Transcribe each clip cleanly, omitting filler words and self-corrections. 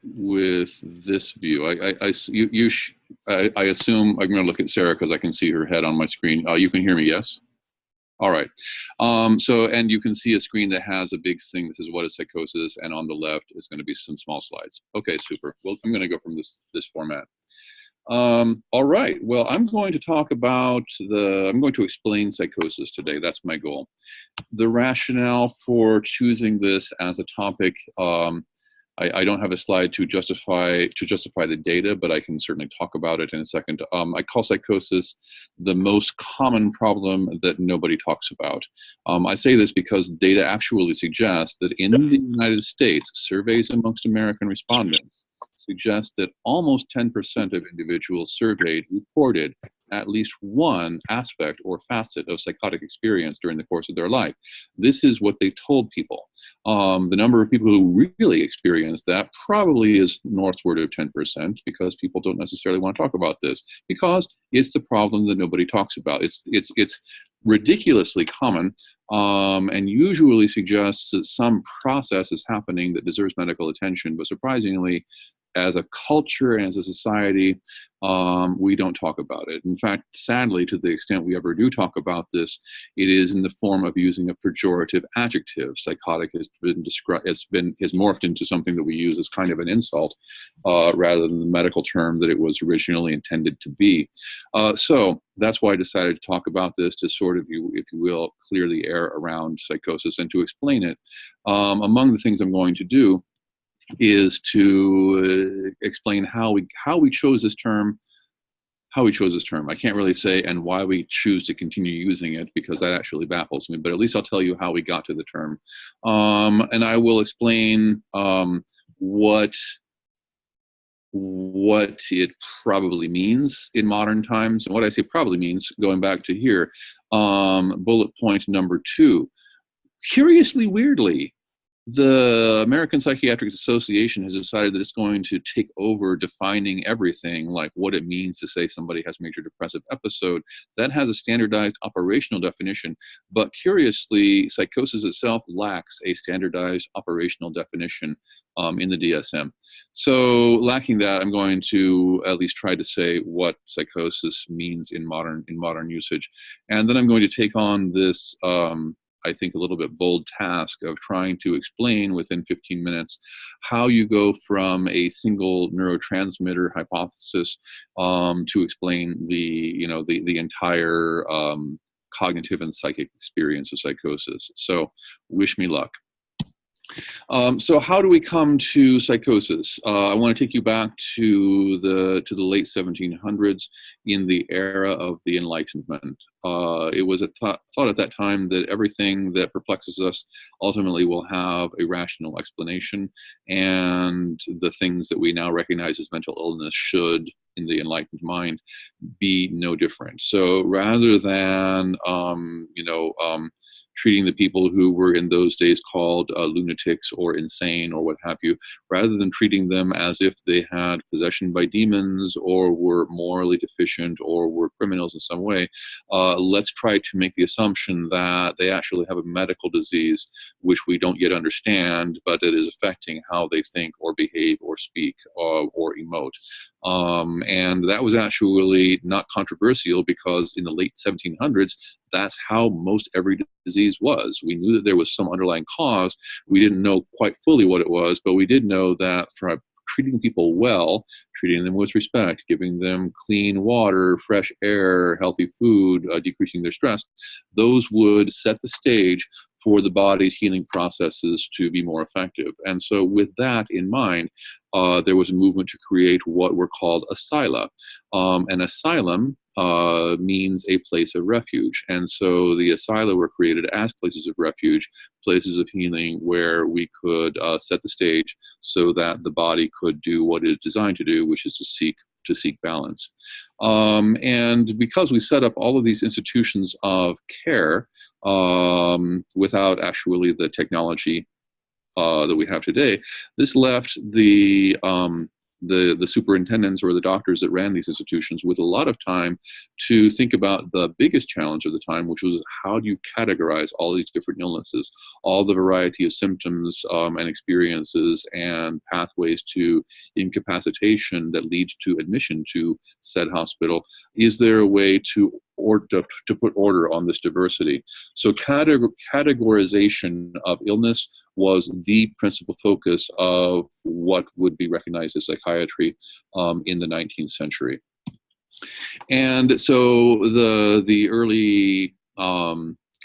with this view, I assume I'm going to look at Sarah because I can see her head on my screen. You can hear me, yes? All right. And you can see a screen that has a big thing that says what is psychosis, and on the left is going to be some small slides. Okay, super. Well, I'm going to go from this format. All right. Well, I'm going to explain psychosis today. That's my goal. The rationale for choosing this as a topic, I don't have a slide to justify the data, but I can certainly talk about it in a second. I call psychosis the most common problem that nobody talks about. I say this because data actually suggests that in the United States, surveys amongst American respondents suggest that almost 10% of individuals surveyed reported at least one aspect or facet of psychotic experience during the course of their life. This is what they told people. The number of people who really experienced that probably is northward of 10%, because people don't necessarily want to talk about this, because it's the problem that nobody talks about. It's ridiculously common, and usually suggests that some process is happening that deserves medical attention, but surprisingly, as a culture and as a society, we don't talk about it. In fact, sadly, to the extent we ever do talk about this, it is in the form of using a pejorative adjective. Psychotic has morphed into something that we use as kind of an insult, rather than the medical term that it was originally intended to be. So that's why I decided to talk about this, to sort of, if you will, clear the air around psychosis and to explain it. Among the things I'm going to do is to explain how we chose this term. I can't really say and why we choose to continue using it, because that actually baffles me, but at least I'll tell you how we got to the term. And I will explain what it probably means in modern times. And what I say probably means, going back to here, bullet point number 2. Curiously, weirdly, the American Psychiatric Association has decided that it's going to take over defining everything, like what it means to say somebody has major depressive episode. That has a standardized operational definition, but curiously, psychosis itself lacks a standardized operational definition in the DSM. So lacking that, I'm going to at least try to say what psychosis means in modern usage. And then I'm going to take on this I think a little bit bold task of trying to explain within 15 minutes how you go from a single neurotransmitter hypothesis to explain the entire cognitive and psychic experience of psychosis. So wish me luck. So how do we come to psychosis? I want to take you back to the late 1700s, in the era of the Enlightenment. It was a thought at that time that everything that perplexes us ultimately will have a rational explanation, and the things that we now recognize as mental illness should, in the enlightened mind, be no different. So rather than treating the people who were in those days called lunatics or insane or what have you, rather than treating them as if they had possession by demons or were morally deficient or were criminals in some way, let's try to make the assumption that they actually have a medical disease which we don't yet understand, but it is affecting how they think or behave or speak or emote. And that was actually not controversial, because in the late 1700s, that's how most every disease was. We knew that there was some underlying cause. We didn't know quite fully what it was, but we did know that for treating people well, treating them with respect, giving them clean water, fresh air, healthy food, decreasing their stress, those would set the stage for the body's healing processes to be more effective. And so with that in mind, there was a movement to create what were called asyla. An asylum means a place of refuge. And so the asyla were created as places of refuge, places of healing, where we could set the stage so that the body could do what it is designed to do, which is to seek balance. And because we set up all of these institutions of care without actually the technology that we have today, this left the the superintendents or the doctors that ran these institutions with a lot of time to think about the biggest challenge of the time, which was how do you categorize all these different illnesses, all the variety of symptoms and experiences and pathways to incapacitation that lead to admission to said hospital. Is there a way to put order on this diversity? So categorization of illness was the principal focus of what would be recognized as psychiatry in the 19th century. And so the early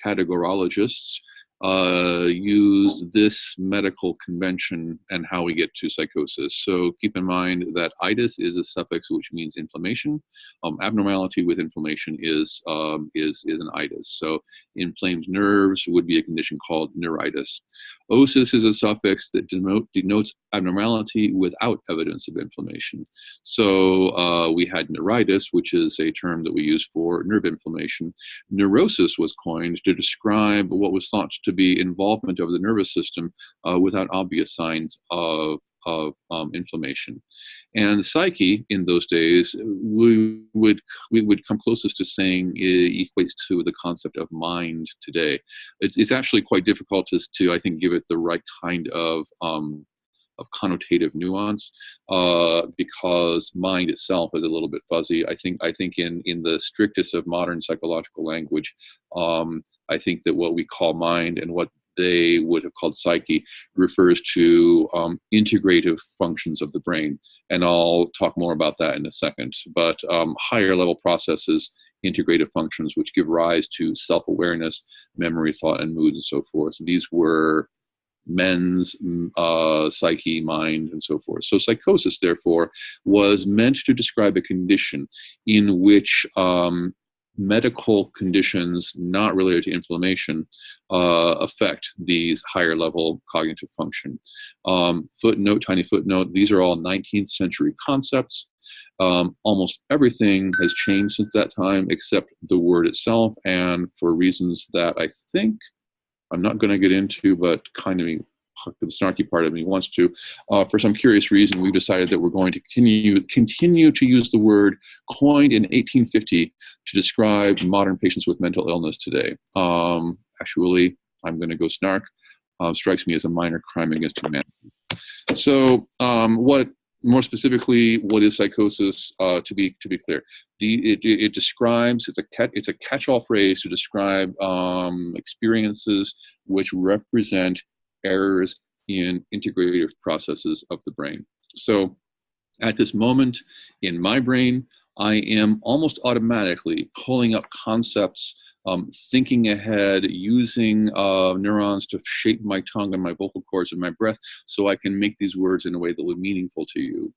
categorologists use this medical convention and how we get to psychosis. So keep in mind that itis is a suffix which means inflammation. Abnormality with inflammation is an itis. So inflamed nerves would be a condition called neuritis. Osis is a suffix that denotes abnormality without evidence of inflammation. So we had neuritis, which is a term that we use for nerve inflammation. Neurosis was coined to describe what was thought to be involvement of the nervous system without obvious signs of inflammation. And psyche in those days we would come closest to saying equates to the concept of mind today. It's actually quite difficult to I think give it the right kind of connotative nuance because mind itself is a little bit fuzzy. I think in the strictest of modern psychological language, I think that what we call mind and what they would have called psyche refers to integrative functions of the brain. And I'll talk more about that in a second. But higher level processes, integrative functions, which give rise to self-awareness, memory, thought, and mood, and so forth. These were men's psyche, mind, and so forth. So psychosis, therefore, was meant to describe a condition in which medical conditions not related to inflammation affect these higher level cognitive function. Footnote, tiny footnote, these are all 19th century concepts. Almost everything has changed since that time except the word itself, and for reasons that I think I'm not going to get into, but kind of the snarky part of me wants to. For some curious reason, we've decided that we're going to continue to use the word coined in 1850 to describe modern patients with mental illness today. Actually, I'm going to go snark. Strikes me as a minor crime against humanity. So, more specifically, what is psychosis? To be clear, it describes, it's a catch-all phrase to describe experiences which represent errors in integrative processes of the brain. So at this moment in my brain, I am almost automatically pulling up concepts, thinking ahead, using neurons to shape my tongue and my vocal cords and my breath so I can make these words in a way that will be meaningful to you.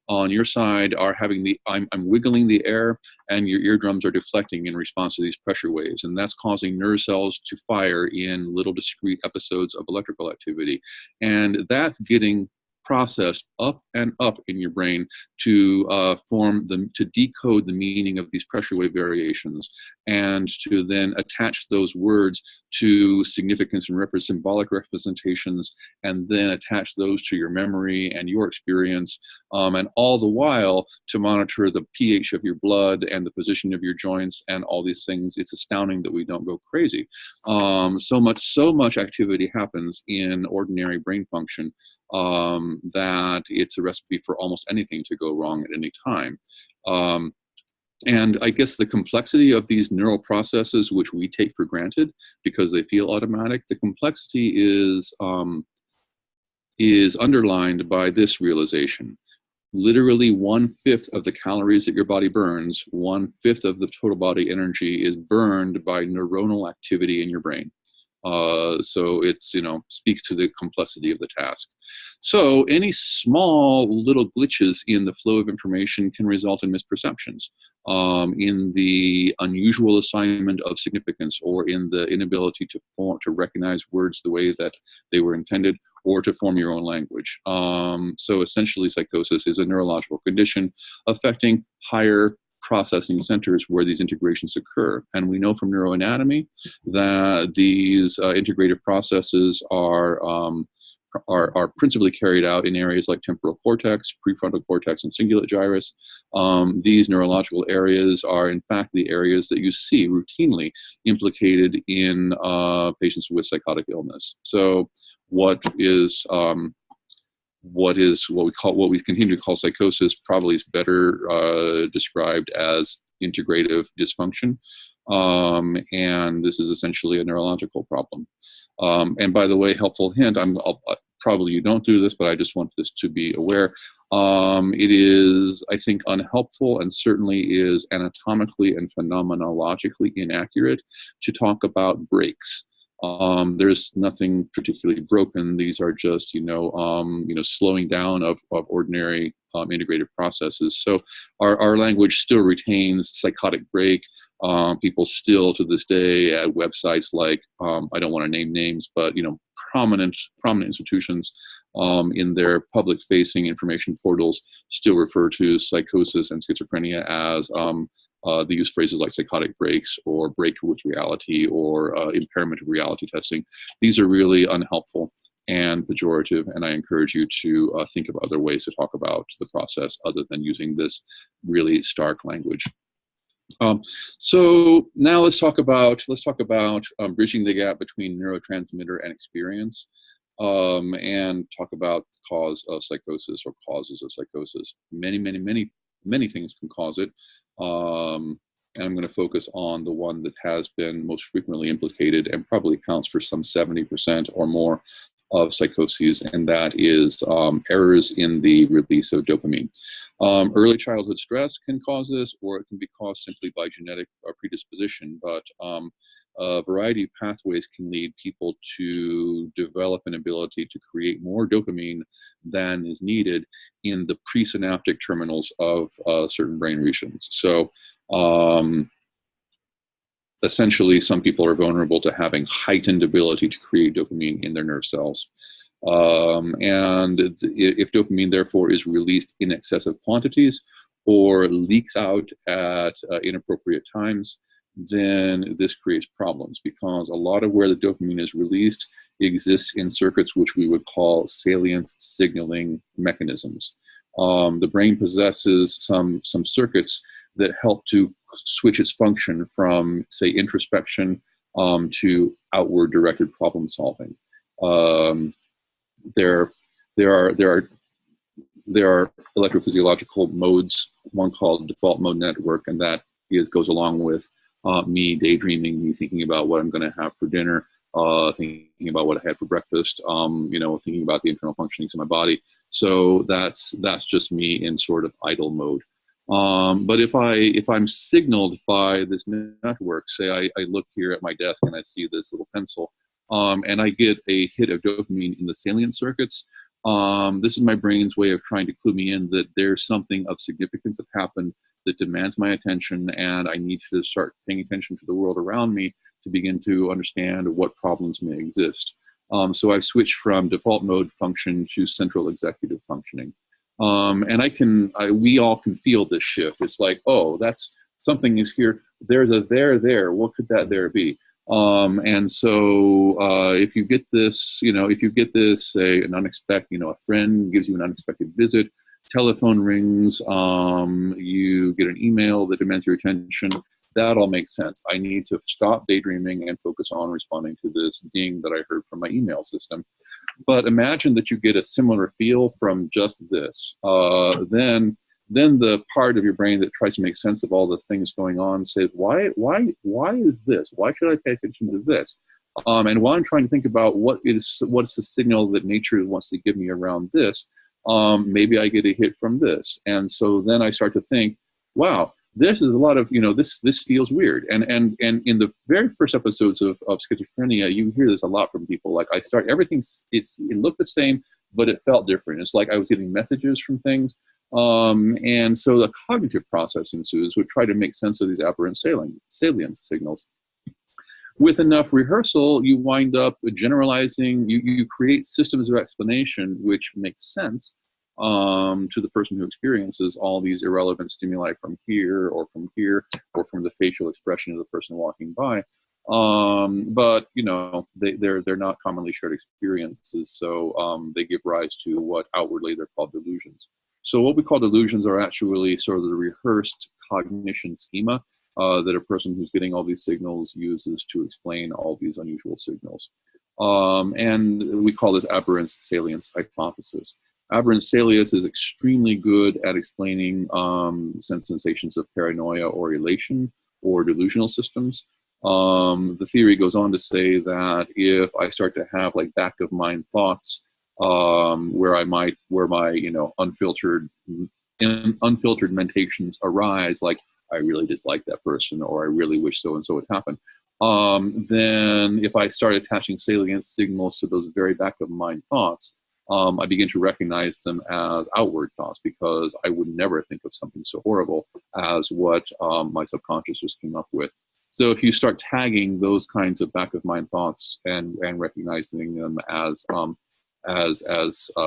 On your side, are having I'm wiggling the air and your eardrums are deflecting in response to these pressure waves. And that's causing nerve cells to fire in little discrete episodes of electrical activity. And that's getting processed up and up in your brain to to decode the meaning of these pressure wave variations and to then attach those words to significance and symbolic representations and then attach those to your memory and your experience, and all the while to monitor the pH of your blood and the position of your joints and all these things. It's astounding that we don't go crazy. So much activity happens in ordinary brain function that it's a recipe for almost anything to go wrong at any time. And I guess the complexity of these neural processes, which we take for granted because they feel automatic, the complexity is underlined by this realization. Literally 1/5 of the calories that your body burns, 1/5 of the total body energy is burned by neuronal activity in your brain. So it's, speaks to the complexity of the task. So any small little glitches in the flow of information can result in misperceptions, in the unusual assignment of significance, or in the inability to recognize words the way that they were intended, or to form your own language. So essentially, psychosis is a neurological condition affecting higher processing centers where these integrations occur. And we know from neuroanatomy that these integrative processes are are principally carried out in areas like temporal cortex, prefrontal cortex, and cingulate gyrus. These neurological areas are, in fact, the areas that you see routinely implicated in patients with psychotic illness. So, what we continue to call psychosis probably is better described as integrative dysfunction, and this is essentially a neurological problem. And by the way, helpful hint, probably you don't do this, but I just want this to be aware. It is, I think, unhelpful and certainly is anatomically and phenomenologically inaccurate to talk about breaks. There's nothing particularly broken. These are just, slowing down of ordinary integrative processes. So our language still retains psychotic break. People still, to this day, at websites like, I don't want to name names, but prominent institutions in their public-facing information portals still refer to psychosis and schizophrenia as they use phrases like psychotic breaks or break with reality or impairment of reality testing. These are really unhelpful and pejorative, and I encourage you to think of other ways to talk about the process other than using this really stark language. So now let's talk about bridging the gap between neurotransmitter and experience, and talk about the cause of psychosis or causes of psychosis. Many things can cause it, and I'm going to focus on the one that has been most frequently implicated and probably accounts for some 70% or more of psychoses, and that is errors in the release of dopamine. Early childhood stress can cause this, or it can be caused simply by genetic predisposition, but a variety of pathways can lead people to develop an ability to create more dopamine than is needed in the presynaptic terminals of certain brain regions. So essentially, some people are vulnerable to having heightened ability to create dopamine in their nerve cells. And if dopamine, therefore, is released in excessive quantities or leaks out at inappropriate times, then this creates problems, because a lot of where the dopamine is released exists in circuits which we would call salience signaling mechanisms. The brain possesses some circuits that help to switch its function from, say, introspection to outward directed problem solving. There are electrophysiological modes, one called default mode network, and that goes along with me daydreaming, me thinking about what I'm going to have for dinner, thinking about what I had for breakfast, thinking about the internal functionings of my body. So that's just me in sort of idle mode. But if I'm signaled by this network, say I look here at my desk and I see this little pencil, and I get a hit of dopamine in the salient circuits, this is my brain's way of trying to clue me in that there's something of significance that happened that demands my attention, and I need to start paying attention to the world around me to begin to understand what problems may exist. So I've switched from default mode function to central executive functioning. And we all can feel this shift. It's like, oh, that's something is here. There's a there. What could that there be? And so if you get this, say an unexpected, a friend gives you an unexpected visit, telephone rings, you get an email that demands your attention, that all makes sense. I need to stop daydreaming and focus on responding to this ding that I heard from my email system. But imagine that you get a similar feel from just this. Then the part of your brain that tries to make sense of all the things going on says, why is this? Why should I pay attention to this? And while I'm trying to think about what's the signal that nature wants to give me around this, maybe I get a hit from this. And so then I start to think, wow, this is a lot of, this feels weird. And in the very first episodes of schizophrenia, you hear this a lot from people. Like it looked the same, but it felt different. It's like I was getting messages from things. And so the cognitive process ensues, would try to make sense of these aberrant salience signals. With enough rehearsal, you wind up generalizing, you create systems of explanation which make sense to the person who experiences all these irrelevant stimuli from here or from the facial expression of the person walking by. But you know, they're not commonly shared experiences, so they give rise to what outwardly they're called delusions. So what we call delusions are actually sort of the rehearsed cognition schema that a person who's getting all these signals uses to explain all these unusual signals. And we call this aberrant salience hypothesis. Aberrant salience is extremely good at explaining sensations of paranoia or elation or delusional systems. The theory goes on to say that if I start to have like back of mind thoughts where my unfiltered mentations arise, like I really dislike that person or I really wish so and so would happen, then if I start attaching salient signals to those very back of mind thoughts, I begin to recognize them as outward thoughts, because I would never think of something so horrible as what my subconscious just came up with. So if you start tagging those kinds of back of mind thoughts and recognizing them as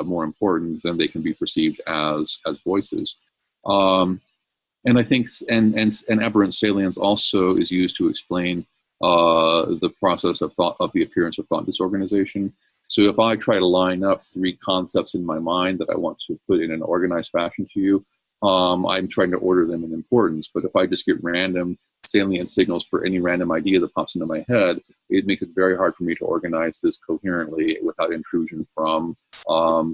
more important, then they can be perceived as voices. And I think and aberrant salience also is used to explain the process of thought, of the appearance of thought disorganization. So if I try to line up three concepts in my mind that I want to put in an organized fashion to you, I'm trying to order them in importance. But if I just get random salient signals for any random idea that pops into my head, it makes it very hard for me to organize this coherently without intrusion from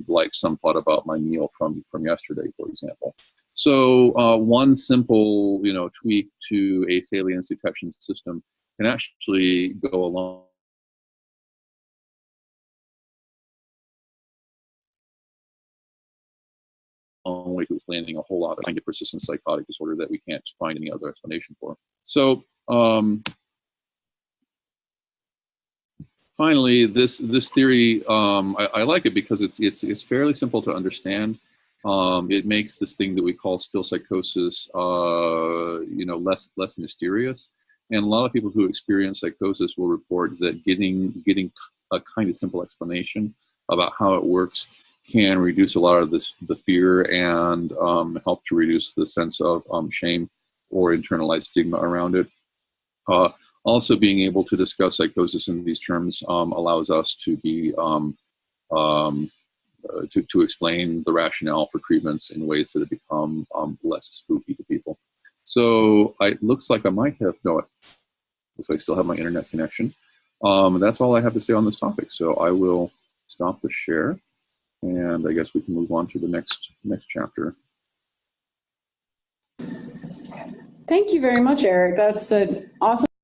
like some thought about my meal from yesterday, for example. So one simple tweak to a salience detection system can actually go along way to explaining a whole lot of kind of persistent psychotic disorder that we can't find any other explanation for. So finally, this theory, I like it because it's fairly simple to understand. It makes this thing that we call still psychosis, less mysterious. And a lot of people who experience psychosis will report that getting a kind of simple explanation about how it works can reduce a lot of the fear and help to reduce the sense of shame or internalized stigma around it. Also, being able to discuss psychosis in these terms allows us to be to explain the rationale for treatments in ways that have become less spooky to people. So it looks like I might have looks like I still have my internet connection. That's all I have to say on this topic. So I will stop the share, and I guess we can move on to the next chapter. Thank you very much, Eric. That's an awesome